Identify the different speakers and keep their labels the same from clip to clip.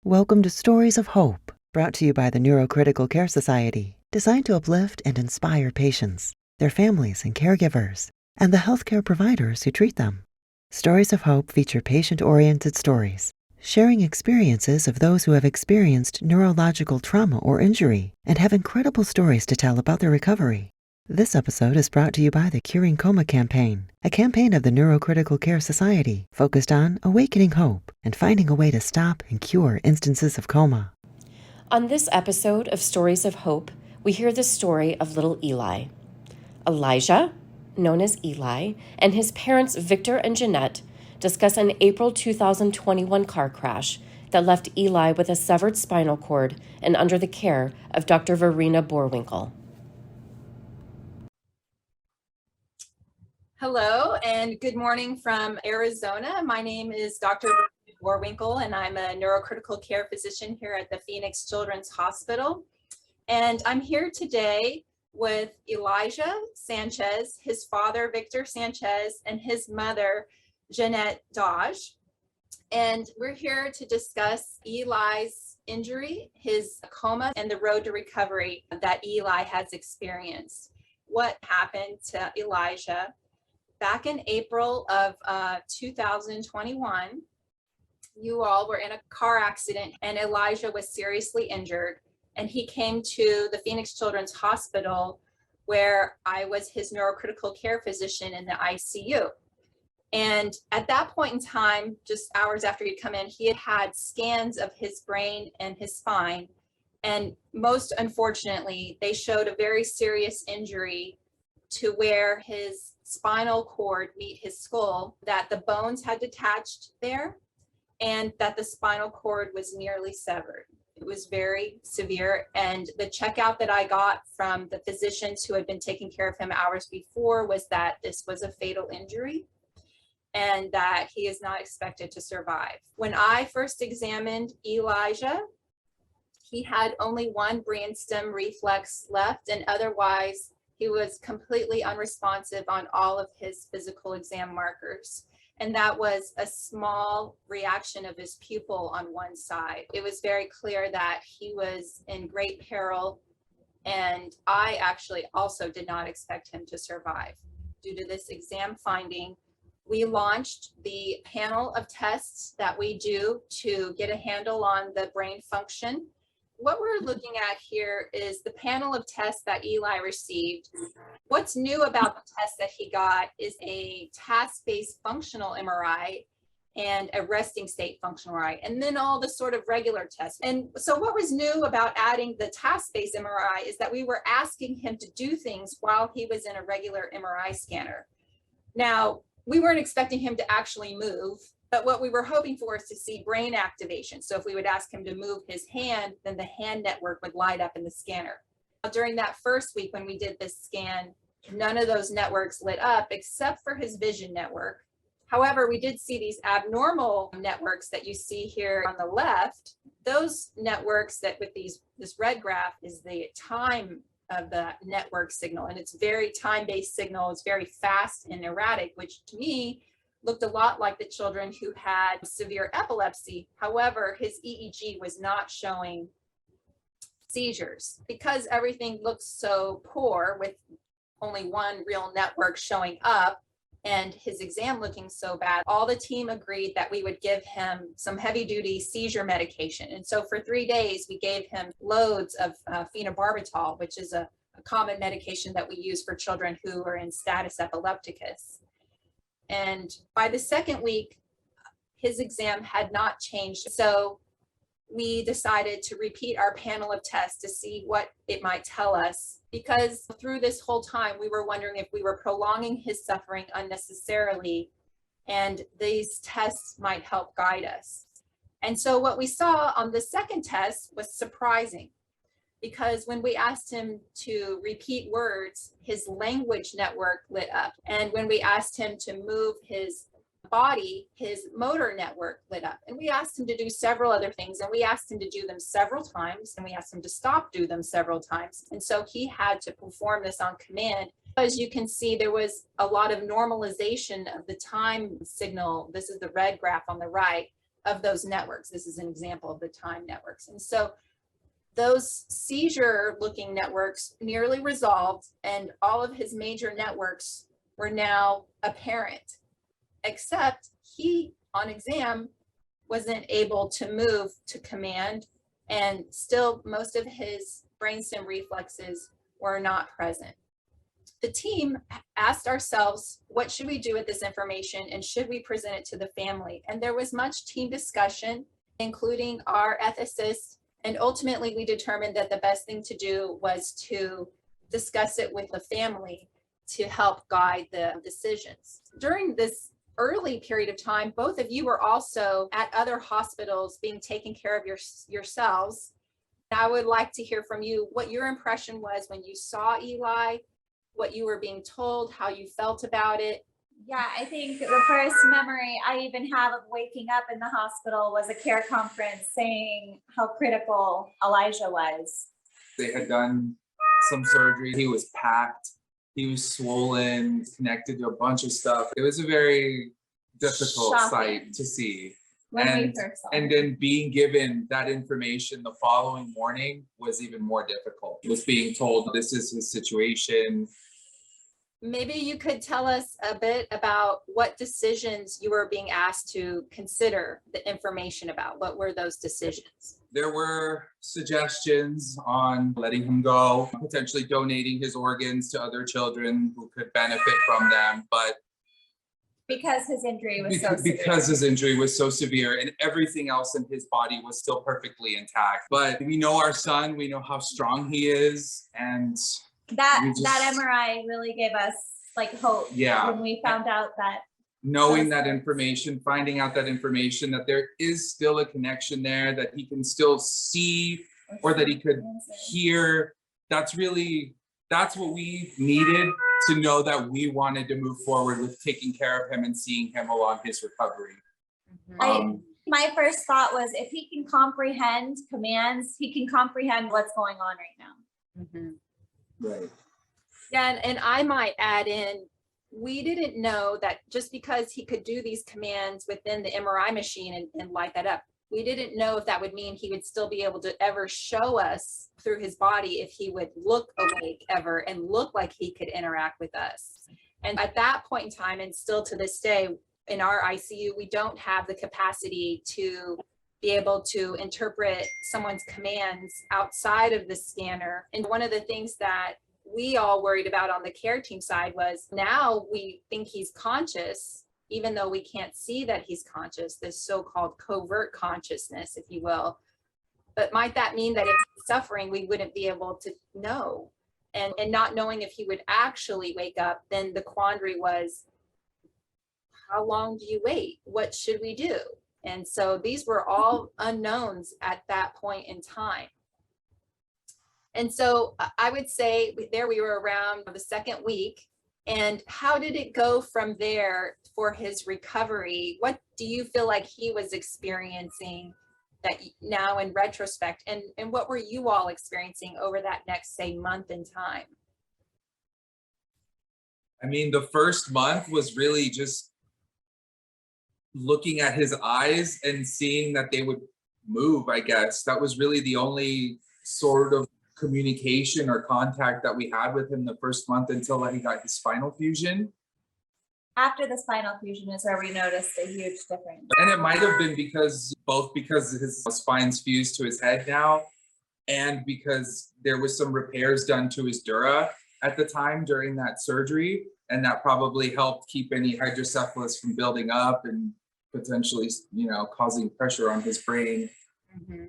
Speaker 1: Welcome to Stories of Hope, brought to you by the Neurocritical Care Society, designed to uplift and inspire patients, their families and caregivers, and the healthcare providers who treat them. Stories of Hope feature patient-oriented stories, sharing experiences of those who have experienced neurological trauma or injury and have incredible stories to tell about their recovery. This episode is brought to you by the Curing Coma campaign, a campaign of the Neurocritical Care Society focused on awakening hope and finding a way to stop and cure instances of coma.
Speaker 2: On this episode of Stories of Hope, we hear the story of little Eli. Elijiah, known as Eli, and his parents Victor and Jannette discuss an April 2021 car crash that left Eli with a severed spinal cord and under the care of Dr. Varina Boerwinkle.
Speaker 3: Hello and good morning from Arizona. My name is Dr. Boerwinkle and I'm a neurocritical care physician here at the Phoenix Children's Hospital. And I'm here today with Elijiah Sanchez, his father, Victor Sanchez, and his mother, Jannette Dodge. And we're here to discuss Eli's injury, his coma, and the road to recovery that Eli has experienced. What happened to Elijiah? Back in April of 2021, you all were in a car accident and Elijiah was seriously injured. And he came to the Phoenix Children's Hospital where I was his neurocritical care physician in the ICU. And at that point in time, just hours after he'd come in, he had had scans of his brain and his spine. And most unfortunately, they showed a very serious injury to where his spinal cord meet his skull, that the bones had detached there and that the spinal cord was nearly severed. It was very severe. And the checkout that I got from the physicians who had been taking care of him hours before was that this was a fatal injury and that he is not expected to survive. When I first examined Elijiah, he had only one brainstem reflex left, and otherwise he was completely unresponsive on all of his physical exam markers. And that was a small reaction of his pupil on one side. It was very clear that he was in great peril. And I actually also did not expect him to survive. Due to this exam finding, we launched the panel of tests that we do to get a handle on the brain function. What we're looking at here is the panel of tests that Eli received. What's new about the test that he got is a task-based functional MRI and a resting state functional MRI, and then all the sort of regular tests. And so what was new about adding the task-based MRI is that we were asking him to do things while he was in a regular MRI scanner. Now, we weren't expecting him to actually move, but what we were hoping for is to see brain activation. So if we would ask him to move his hand, then the hand network would light up in the scanner. During that first week when we did this scan, none of those networks lit up except for his vision network. However, we did see these abnormal networks that you see here on the left. Those networks that with this red graph is the time of the network signal, and it's very time-based signal. It's very fast and erratic, which to me looked a lot like the children who had severe epilepsy. However, his EEG was not showing seizures. Because everything looks so poor with only one real network showing up and his exam looking so bad, all the team agreed that we would give him some heavy-duty seizure medication. And so for 3 days, we gave him loads of phenobarbital, which is a common medication that we use for children who are in status epilepticus. And by the second week, his exam had not changed. So we decided to repeat our panel of tests to see what it might tell us, because through this whole time, we were wondering if we were prolonging his suffering unnecessarily, and these tests might help guide us. And so what we saw on the second test was surprising, because when we asked him to repeat words, his language network lit up. And when we asked him to move his body, his motor network lit up. And we asked him to do several other things, and we asked him to do them several times, and we asked him to stop do them several times. And so he had to perform this on command. As you can see, there was a lot of normalization of the time signal. This is the red graph on the right, of those networks. This is an example of the time networks. And so those seizure looking networks nearly resolved, and all of his major networks were now apparent, except he on exam wasn't able to move to command, and still most of his brainstem reflexes were not present. The team asked ourselves, what should we do with this information, and should we present it to the family? And there was much team discussion, including our ethicist, and ultimately we determined that the best thing to do was to discuss it with the family to help guide the decisions. During this early period of time, both of you were also at other hospitals being taken care of yourselves. I would like to hear from you what your impression was when you saw Eli, what you were being told, how you felt about it.
Speaker 4: Yeah, I think the first memory I even have of waking up in the hospital was a care conference saying how critical Elijiah was.
Speaker 5: They had done some surgery. He was packed. He was swollen, connected to a bunch of stuff. It was a very difficult sight to see. And then being given that information the following morning was even more difficult. Was being told this is his situation.
Speaker 3: Maybe you could tell us a bit about what decisions you were being asked to consider the information about. What were those decisions?
Speaker 5: There were suggestions on letting him go, potentially donating his organs to other children who could benefit from them, but
Speaker 4: because his injury was so severe.
Speaker 5: Because his injury was so severe and everything else in his body was still perfectly intact. But we know our son, we know how strong he is, and
Speaker 4: that MRI really gave us like hope.
Speaker 5: Yeah.
Speaker 4: When we found out that.
Speaker 5: Knowing that information, finding out that information, that there is still a connection there, that he can still see or that he could hear, that's what we needed to know that we wanted to move forward with taking care of him and seeing him along his recovery.
Speaker 4: My first thought was if he can comprehend commands, he can comprehend what's going on right now.
Speaker 3: Mm-hmm.
Speaker 5: Right.
Speaker 3: Yeah, and I might add in, we didn't know that just because he could do these commands within the MRI machine and light that up, we didn't know if that would mean he would still be able to ever show us through his body if he would look awake ever and look like he could interact with us. And at that point in time, and still to this day in our ICU, we don't have the capacity to be able to interpret someone's commands outside of the scanner. And one of the things that we all worried about on the care team side was, now we think he's conscious, even though we can't see that he's conscious, this so-called covert consciousness, if you will. But might that mean that if he's suffering, we wouldn't be able to know? And not knowing if he would actually wake up, then the quandary was, how long do you wait? What should we do? And so these were all unknowns at that point in time. And so I would say there we were around the second week. And how did it go from there for his recovery? What do you feel like he was experiencing that now in retrospect? And what were you all experiencing over that next, say, month in time?
Speaker 5: I mean, the first month was really just looking at his eyes and seeing that they would move, I guess. That was really the only sort of communication or contact that we had with him the first month until he got his spinal fusion.
Speaker 4: After the spinal fusion is where we noticed a huge difference.
Speaker 5: And it might have been because his spine's fused to his head now, and because there was some repairs done to his dura at the time during that surgery, and that probably helped keep any hydrocephalus from building up and potentially, causing pressure on his brain.
Speaker 3: Mm-hmm.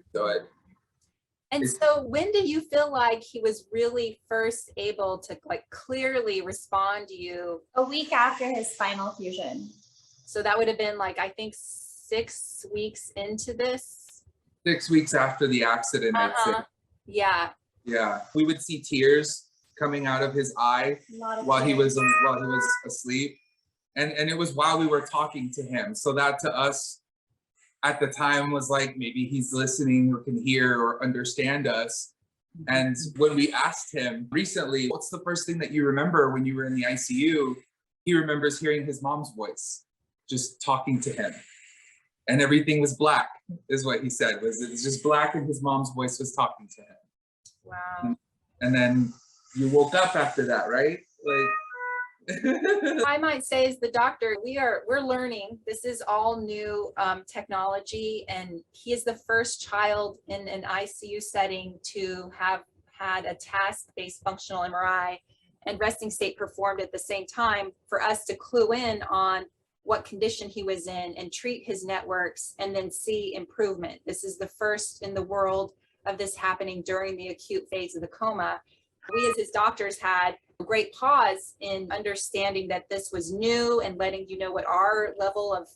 Speaker 5: So
Speaker 3: when do you feel like he was really first able to clearly respond to you?
Speaker 4: A week after his spinal fusion.
Speaker 3: So that would have been I think 6 weeks into this.
Speaker 5: 6 weeks after the accident, I'd say.
Speaker 3: Yeah.
Speaker 5: Yeah. We would see tears coming out of his eye while he was asleep. And it was while we were talking to him. So that to us at the time was like, maybe he's listening or can hear or understand us. And when we asked him recently, what's the first thing that you remember when you were in the ICU? He remembers hearing his mom's voice, just talking to him. and everything was black, is what he said. It was just black, and his mom's voice was talking to him.
Speaker 3: Wow.
Speaker 5: And then you woke up after that, right? Like
Speaker 3: I might say, as the doctor, we're learning. This is all new technology, and he is the first child in an ICU setting to have had a task-based functional MRI and resting state performed at the same time for us to clue in on what condition he was in and treat his networks and then see improvement. This is the first in the world of this happening during the acute phase of the coma. We as his doctors had a great pause in understanding that this was new and letting you know what our level of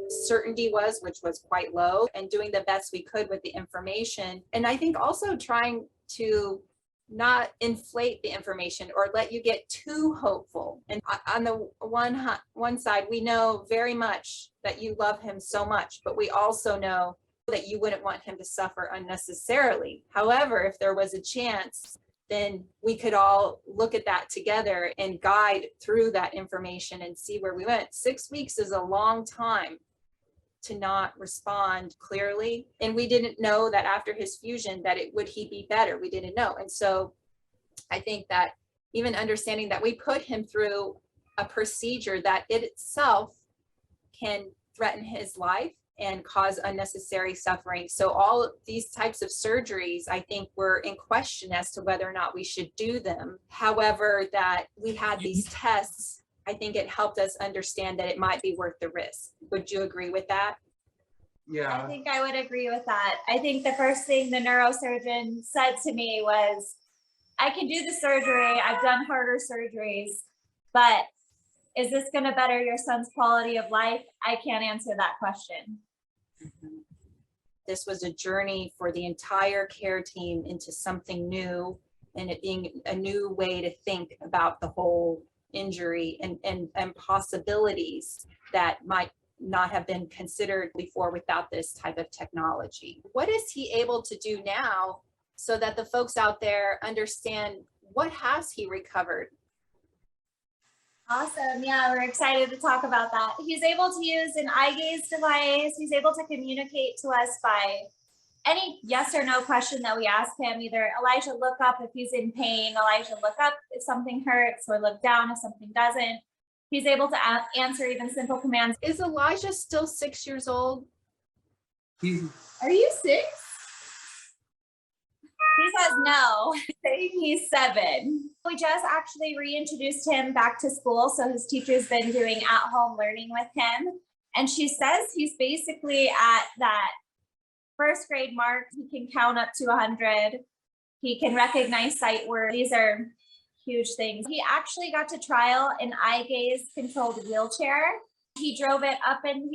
Speaker 3: certainty was, which was quite low, and doing the best we could with the information. And I think also trying to not inflate the information or let you get too hopeful. And on the one side, we know very much that you love him so much, but we also know that you wouldn't want him to suffer unnecessarily. However, if there was a chance, then we could all look at that together and guide through that information and see where we went. 6 weeks is a long time to not respond clearly. And we didn't know that after his fusion that would he be better? We didn't know. And so I think that even understanding that we put him through a procedure that it itself can threaten his life and cause unnecessary suffering. So all of these types of surgeries, I think, were in question as to whether or not we should do them. However, that we had these tests, I think it helped us understand that it might be worth the risk. Would you agree with that?
Speaker 5: Yeah.
Speaker 4: I think I would agree with that. I think the first thing the neurosurgeon said to me was, I can do the surgery. I've done harder surgeries, but is this going to better your son's quality of life? I can't answer that question.
Speaker 3: This was a journey for the entire care team into something new, and it being a new way to think about the whole injury and possibilities that might not have been considered before without this type of technology. What is he able to do now so that the folks out there understand what has he recovered?
Speaker 4: Awesome. Yeah, we're excited to talk about that. He's able to use an eye gaze device. He's able to communicate to us by any yes or no question that we ask him. Either Elijiah, look up if he's in pain. Elijiah, look up if something hurts, or look down if something doesn't. He's able to answer even simple commands.
Speaker 3: Is Elijiah still 6 years old?
Speaker 4: Are you 6? He says no, he's 7. We just actually reintroduced him back to school. So his teacher's been doing at-home learning with him. And she says he's basically at that first grade mark. He can count up to 100. He can recognize sight words. These are huge things. He actually got to trial an eye gaze controlled wheelchair. He drove it up, and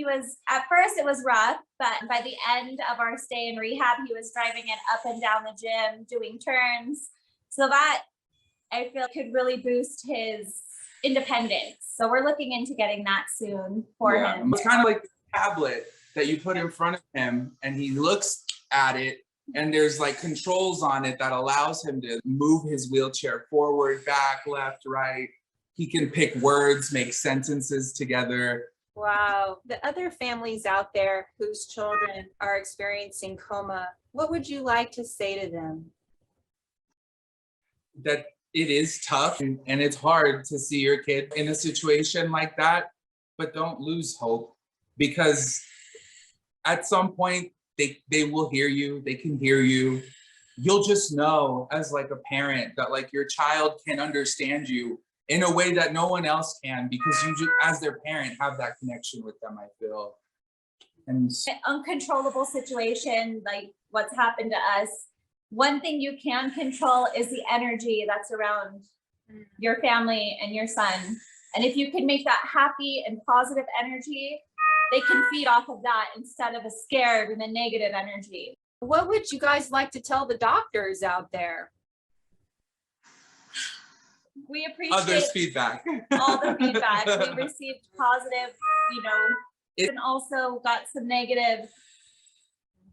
Speaker 4: at first it was rough, but by the end of our stay in rehab, he was driving it up and down the gym, doing turns. So that, I feel, could really boost his independence. So we're looking into getting that soon for him.
Speaker 5: It's kind of like a tablet that you put in front of him, and he looks at it, and there's like controls on it that allows him to move his wheelchair forward, back, left, right. He can pick words, make sentences together.
Speaker 3: Wow. The other families out there whose children are experiencing coma, what would you like to say to them?
Speaker 5: That it is tough and it's hard to see your kid in a situation like that, but don't lose hope, because at some point they will hear you, they can hear you. You'll just know as like a parent that like your child can understand you in a way that no one else can, because you just, as their parent, have that connection with them, I feel. And
Speaker 4: an uncontrollable situation like what's happened to us, one thing you can control is the energy that's around your family and your son. And if you can make that happy and positive energy, they can feed off of that instead of a scared and a negative energy.
Speaker 3: What would you guys like to tell the doctors out there?
Speaker 4: We appreciate
Speaker 5: others' feedback.
Speaker 4: all the feedback. We received positive, and also got some negative,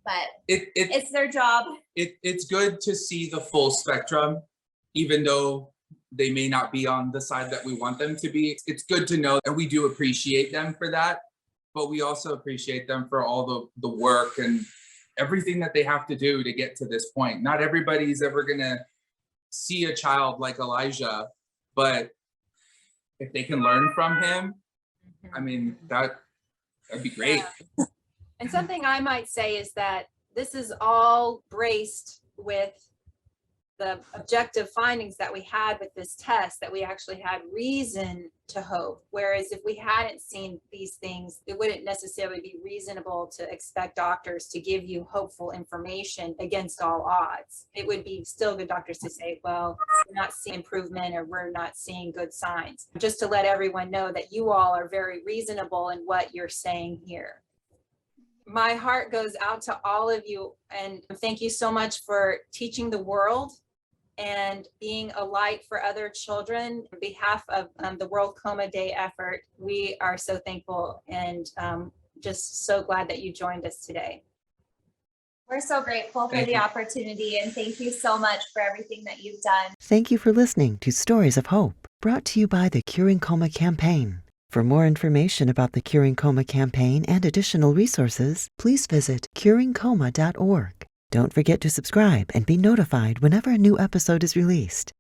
Speaker 4: but it's their job.
Speaker 5: It's good to see the full spectrum, even though they may not be on the side that we want them to be. It's good to know, and we do appreciate them for that. but we also appreciate them for all the work and everything that they have to do to get to this point. Not everybody's ever gonna see a child like Elijiah, but if they can learn from him, I mean, that'd be great.
Speaker 3: Yeah. And something I might say is that this is all braced with the objective findings that we had with this test, that we actually had reason to hope. Whereas if we hadn't seen these things, it wouldn't necessarily be reasonable to expect doctors to give you hopeful information against all odds. It would be still good doctors to say, well, we're not seeing improvement or we're not seeing good signs. Just to let everyone know that you all are very reasonable in what you're saying here. My heart goes out to all of you, and thank you so much for teaching the world and being a light for other children. On behalf of the World Coma Day effort, we are so thankful and just so glad that you joined us today.
Speaker 4: We're so grateful for the opportunity, and thank you so much for everything that you've done.
Speaker 1: Thank you for listening to Stories of Hope, brought to you by the Curing Coma campaign. For more information about the Curing Coma campaign and additional resources, please visit curingcoma.org. Don't forget to subscribe and be notified whenever a new episode is released.